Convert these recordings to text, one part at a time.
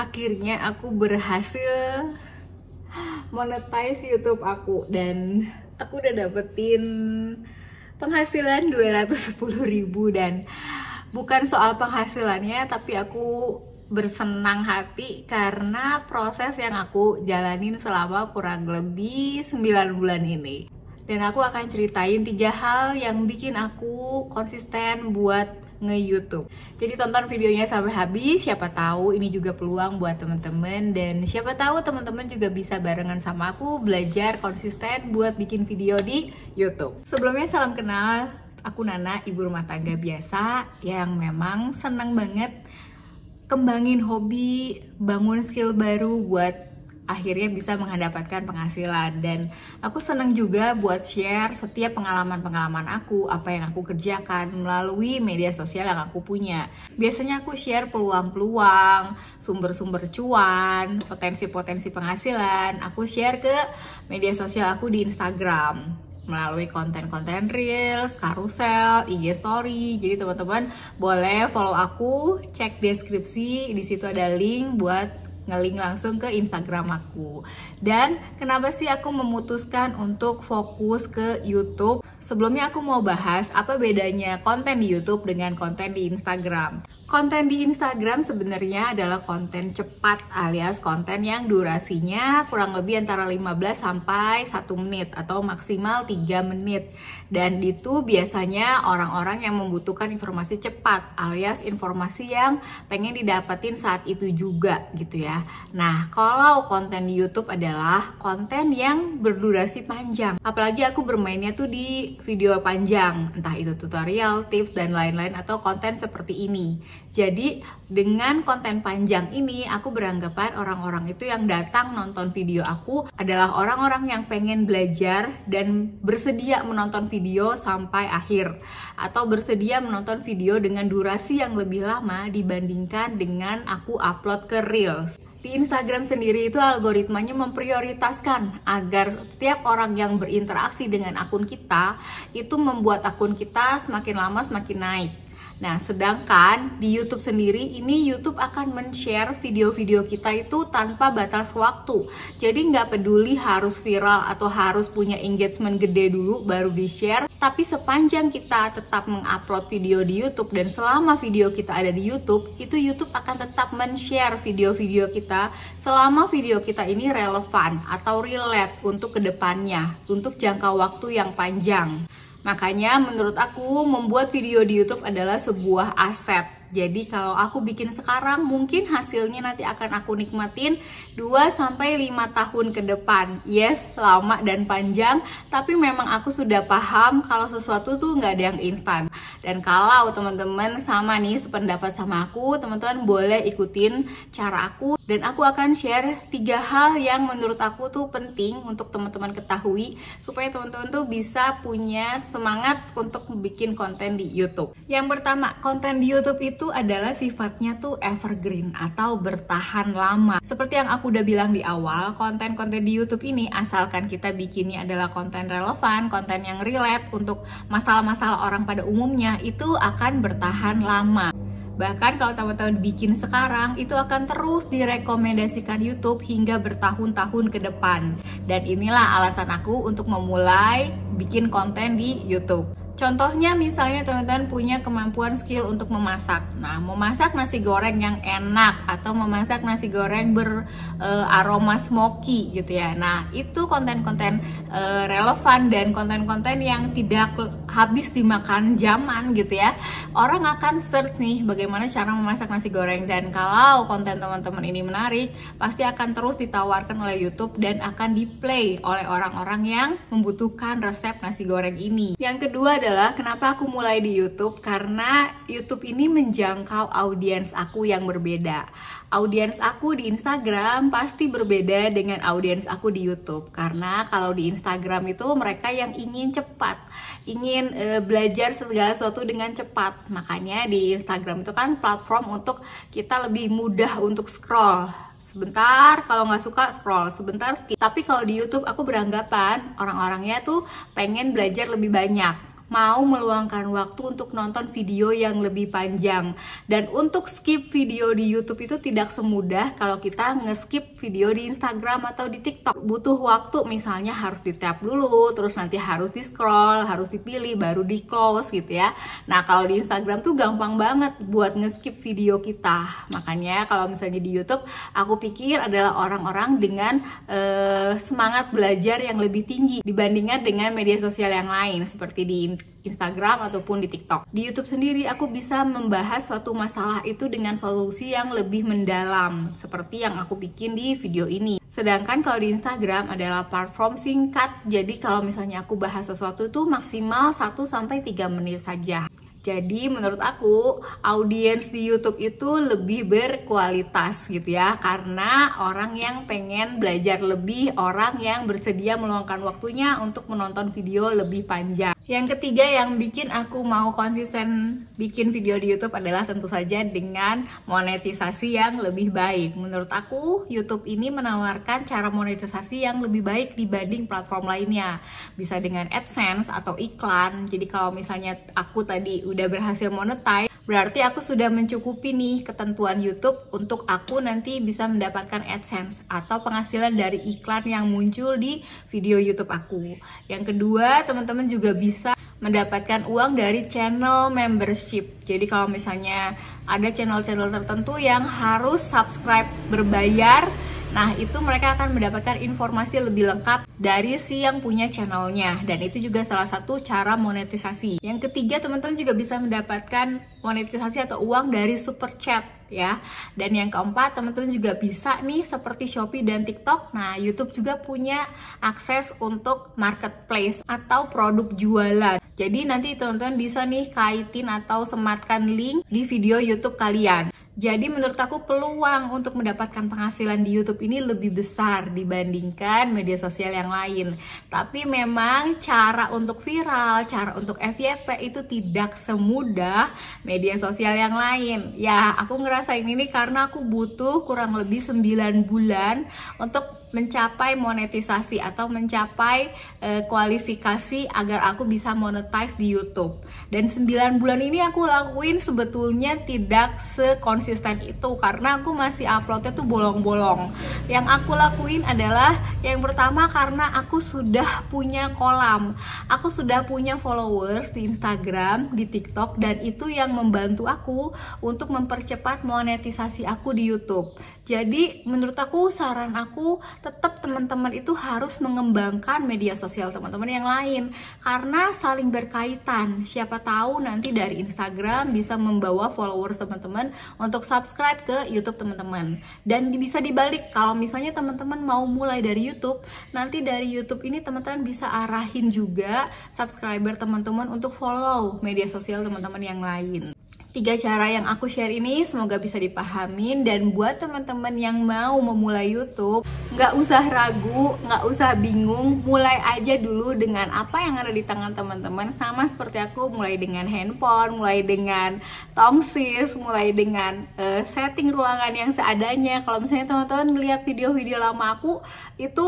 Akhirnya aku berhasil monetize YouTube aku dan aku udah dapetin penghasilan 210.000. Dan bukan soal penghasilannya, tapi aku bersenang hati karena proses yang aku jalanin selama kurang lebih 9 bulan ini. Dan aku akan ceritain 3 hal yang bikin aku konsisten buat nge-YouTube. Jadi tonton videonya sampai habis, siapa tahu ini juga peluang buat temen-temen, dan siapa tahu temen-temen juga bisa barengan sama aku belajar konsisten buat bikin video di YouTube. Sebelumnya salam kenal, aku Nana, ibu rumah tangga biasa yang memang senang banget kembangin hobi, bangun skill baru buat akhirnya bisa mendapatkan penghasilan. Dan aku senang juga buat share setiap pengalaman-pengalaman aku, apa yang aku kerjakan melalui media sosial yang aku punya. Biasanya aku share peluang-peluang, sumber-sumber cuan, potensi-potensi penghasilan. Aku share ke media sosial aku di Instagram melalui konten-konten reels, carousel, IG story. Jadi teman-teman boleh follow aku, cek deskripsi, di situ ada link buat nge-link langsung ke Instagram aku. Dan kenapa sih aku memutuskan untuk fokus ke YouTube? Sebelumnya aku mau bahas apa bedanya konten di YouTube dengan konten di Instagram. Konten di Instagram sebenarnya adalah konten cepat alias konten yang durasinya kurang lebih antara 15 sampai 1 menit atau maksimal 3 menit. Dan itu biasanya orang-orang yang membutuhkan informasi cepat alias informasi yang pengen didapetin saat itu juga gitu ya. Nah, kalau konten di YouTube adalah konten yang berdurasi panjang. Apalagi aku bermainnya tuh di video panjang, entah itu tutorial, tips, dan lain-lain atau konten seperti ini. Jadi dengan konten panjang ini aku beranggapan orang-orang itu yang datang nonton video aku adalah orang-orang yang pengen belajar dan bersedia menonton video sampai akhir, atau bersedia menonton video dengan durasi yang lebih lama dibandingkan dengan aku upload ke Reels. Di Instagram sendiri itu algoritmanya memprioritaskan agar setiap orang yang berinteraksi dengan akun kita itu membuat akun kita semakin lama semakin naik. Nah, sedangkan di YouTube sendiri ini YouTube akan men-share video-video kita itu tanpa batas waktu. Jadi nggak peduli harus viral atau harus punya engagement gede dulu baru di-share. Tapi sepanjang kita tetap mengupload video di YouTube dan selama video kita ada di YouTube, itu YouTube akan tetap men-share video-video kita selama video kita ini relevan atau relate untuk kedepannya, untuk jangka waktu yang panjang. Makanya menurut aku membuat video di YouTube adalah sebuah aset. Jadi kalau aku bikin sekarang mungkin hasilnya nanti akan aku nikmatin 2-5 tahun ke depan. Yes, lama dan panjang, tapi memang aku sudah paham kalau sesuatu tuh nggak ada yang instan. Dan kalau teman-teman sama nih sependapat sama aku, teman-teman boleh ikutin cara aku. Dan aku akan share 3 hal yang menurut aku tuh penting untuk teman-teman ketahui supaya teman-teman tuh bisa punya semangat untuk bikin konten di YouTube. Yang pertama, konten di YouTube itu adalah sifatnya tuh evergreen atau bertahan lama. Seperti yang aku udah bilang di awal, konten-konten di YouTube ini asalkan kita bikinnya adalah konten relevan, konten yang relate untuk masalah-masalah orang pada umumnya, itu akan bertahan lama. Bahkan kalau teman-teman bikin sekarang, itu akan terus direkomendasikan YouTube hingga bertahun-tahun ke depan. Dan inilah alasan aku untuk memulai bikin konten di YouTube. Contohnya misalnya teman-teman punya kemampuan skill untuk memasak. Nah, memasak nasi goreng yang enak atau memasak nasi goreng beraroma smoky gitu ya. Nah, itu konten-konten relevan dan konten-konten yang tidak habis dimakan zaman gitu ya. Orang akan search nih bagaimana cara memasak nasi goreng, dan kalau konten teman-teman ini menarik, pasti akan terus ditawarkan oleh YouTube dan akan di-play oleh orang-orang yang membutuhkan resep nasi goreng ini. Yang kedua adalah kenapa aku mulai di YouTube, karena YouTube ini menjangkau audiens aku yang berbeda. Audiens aku di Instagram pasti berbeda dengan audiens aku di YouTube, karena kalau di Instagram itu mereka yang ingin cepat, ingin belajar segala sesuatu dengan cepat. Makanya di Instagram itu kan platform untuk kita lebih mudah untuk scroll. Sebentar, kalau nggak suka scroll, sebentar skip. Tapi kalau di YouTube aku beranggapan orang-orangnya tuh pengen belajar lebih banyak, mau meluangkan waktu untuk nonton video yang lebih panjang. Dan untuk skip video di YouTube itu tidak semudah kalau kita nge-skip video di Instagram atau di TikTok. Butuh waktu, misalnya harus di-tap dulu, terus nanti harus di-scroll, harus dipilih, baru di-close gitu ya. Nah, kalau di Instagram tuh gampang banget buat nge-skip video kita. Makanya kalau misalnya di YouTube, aku pikir adalah orang-orang dengan semangat belajar yang lebih tinggi dibandingkan dengan media sosial yang lain seperti di Instagram ataupun di TikTok. Di YouTube sendiri aku bisa membahas suatu masalah itu dengan solusi yang lebih mendalam seperti yang aku bikin di video ini. Sedangkan kalau di Instagram adalah platform singkat, jadi kalau misalnya aku bahas sesuatu itu maksimal 1-3 menit saja. Jadi menurut aku audiens di YouTube itu lebih berkualitas gitu ya, karena orang yang pengen belajar lebih, orang yang bersedia meluangkan waktunya untuk menonton video lebih panjang. Yang ketiga yang bikin aku mau konsisten bikin video di YouTube adalah tentu saja dengan monetisasi yang lebih baik. Menurut aku YouTube ini menawarkan cara monetisasi yang lebih baik dibanding platform lainnya. Bisa dengan AdSense atau iklan. Jadi kalau misalnya aku tadi udah berhasil monetize, berarti aku sudah mencukupi nih ketentuan YouTube untuk aku nanti bisa mendapatkan AdSense atau penghasilan dari iklan yang muncul di video YouTube aku. Yang kedua, teman-teman juga bisa mendapatkan uang dari channel membership. Jadi kalau misalnya ada channel-channel tertentu yang harus subscribe berbayar, nah itu mereka akan mendapatkan informasi lebih lengkap dari si yang punya channelnya. Dan itu juga salah satu cara monetisasi. Yang ketiga, teman-teman juga bisa mendapatkan monetisasi atau uang dari super chat ya. Dan yang keempat, teman-teman juga bisa nih seperti Shopee dan TikTok. Nah, YouTube juga punya akses untuk marketplace atau produk jualan. Jadi nanti teman-teman bisa nih kaitin atau sematkan link di video YouTube kalian. Jadi menurut aku peluang untuk mendapatkan penghasilan di YouTube ini lebih besar dibandingkan media sosial yang lain. Tapi memang cara untuk viral, cara untuk FYP itu tidak semudah media sosial yang lain. Ya, aku ngerasain ini karena aku butuh kurang lebih 9 bulan untuk mencapai monetisasi atau mencapai kualifikasi agar aku bisa monetize di YouTube. Dan 9 bulan ini aku lakuin sebetulnya tidak sekonsisten itu karena aku masih uploadnya tuh bolong-bolong. Yang aku lakuin adalah yang pertama karena aku sudah punya kolam, aku sudah punya followers di Instagram, di TikTok, dan itu yang membantu aku untuk mempercepat monetisasi aku di YouTube. Jadi menurut aku, saran aku tetap teman-teman itu harus mengembangkan media sosial teman-teman yang lain karena saling berkaitan. Siapa tahu nanti dari Instagram bisa membawa followers teman-teman untuk subscribe ke YouTube teman-teman. Dan bisa dibalik, kalau misalnya teman-teman mau mulai dari YouTube, nanti dari YouTube ini teman-teman bisa arahin juga subscriber teman-teman untuk follow media sosial teman-teman yang lain. 3 cara yang aku share ini semoga bisa dipahamin, dan buat teman-teman yang mau memulai YouTube, nggak usah ragu, nggak usah bingung, mulai aja dulu dengan apa yang ada di tangan teman-teman. Sama seperti aku, mulai dengan handphone, mulai dengan tongsis, mulai dengan setting ruangan yang seadanya. Kalau misalnya teman-teman ngeliat video-video lama aku, itu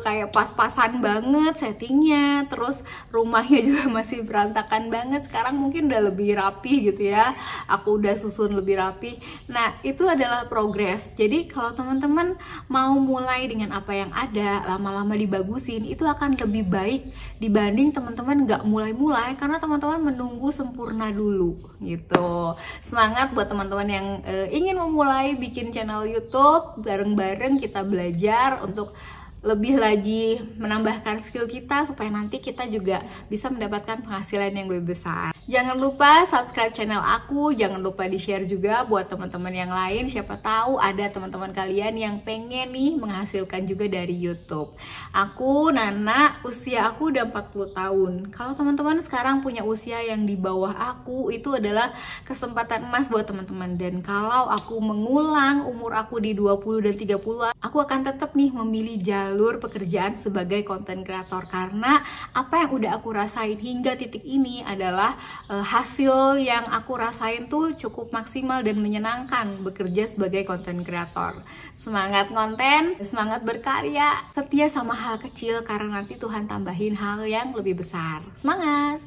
kayak pas-pasan banget settingnya, terus rumahnya juga masih berantakan banget. Sekarang mungkin udah lebih rapi gitu ya, aku udah susun lebih rapi. Nah, itu adalah progres. Jadi kalau teman-teman mau mulai dengan apa yang ada, lama-lama dibagusin, itu akan lebih baik dibanding teman-teman nggak mulai-mulai karena teman-teman menunggu sempurna dulu gitu. Semangat buat teman-teman yang ingin memulai bikin channel YouTube, bareng-bareng kita belajar untuk lebih lagi menambahkan skill kita supaya nanti kita juga bisa mendapatkan penghasilan yang lebih besar. Jangan lupa subscribe channel aku, jangan lupa di-share juga buat teman-teman yang lain. Siapa tahu ada teman-teman kalian yang pengen nih menghasilkan juga dari YouTube. Aku Nana, usia aku udah 40 tahun. Kalau teman-teman sekarang punya usia yang di bawah aku, itu adalah kesempatan emas buat teman-teman. Dan kalau aku mengulang umur aku di 20 dan 30, aku akan tetap nih memilih jalur pekerjaan sebagai content creator karena apa yang udah aku rasain hingga titik ini adalah hasil yang aku rasain tuh cukup maksimal dan menyenangkan bekerja sebagai content creator. Semangat konten, semangat berkarya, setia sama hal kecil karena nanti Tuhan tambahin hal yang lebih besar. Semangat!